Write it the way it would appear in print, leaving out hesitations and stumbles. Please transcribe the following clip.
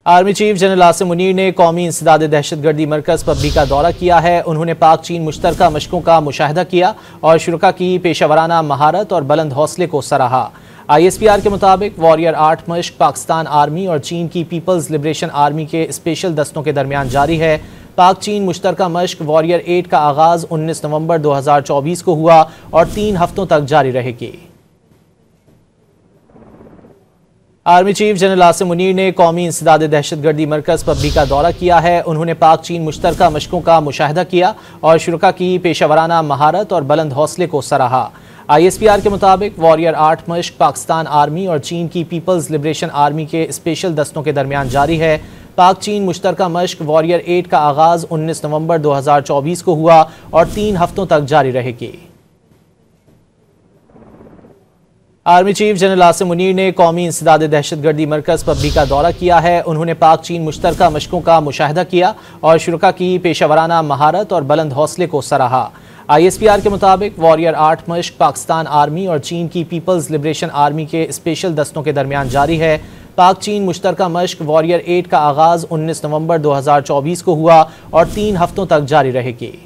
Army chief general Asim Munir ने कौमी इंसदाद दहशतगर्दी मरकज़ पबली का दौरा किया है। उन्होंने पाक चीन मुश्तरका मशकों का मुशाहिदा किया और शुरका की पेशावराना महारत और बुलंद हौसले को सराहा। ISPR के मुताबिक वॉरियर 8 मशक पाकिस्तान आर्मी और चीन की पीपल्स लिबरेशन आर्मी के स्पेशल दस्तों के दरमियान जारी है। पाक चीन मुश्तरका मशक वॉरियर 8 का आगाज 19 नवंबर 2024 को हुआ और 3 हफ्तों तक जारी रहेगी। Army chief general Asim Munir ने कौमी इंसदाद दहशतगर्दी मरकज़ पबली का दौरा किया है। उन्होंने पाक चीन मुश्तरका मशकों का मुशाहिदा किया और शुरका की पेशावराना महारत और बुलंद हौसले को सराहा। ISPR के मुताबिक वॉरियर 8 मशक पाकिस्तान आर्मी और चीन की पीपल्स लिबरेशन आर्मी के स्पेशल दस्तों के दरमियान जारी है। पाक चीन मुश्तरका मशक वॉरियर 8 का आगाज 19 नवंबर 2024 को हुआ और 3 हफ्तों तक जारी रहेगी। Army chief general Asim Munir ने कौमी इंसदाद दहशतगर्दी मरकज़ पबली का दौरा किया है। उन्होंने पाक चीन मुश्तरका मशकों का मुशाहिदा किया और शुरका की पेशावराना महारत और बुलंद हौसले को सराहा। ISPR के मुताबिक वॉरियर 8 मशक पाकिस्तान आर्मी और चीन की पीपल्स लिबरेशन आर्मी के स्पेशल दस्तों के दरमियान जारी है। पाक चीन मुश्तरका मशक वॉरियर 8 का आगाज 19 नवंबर 2024 को हुआ और 3 हफ्तों तक जारी रहेगी।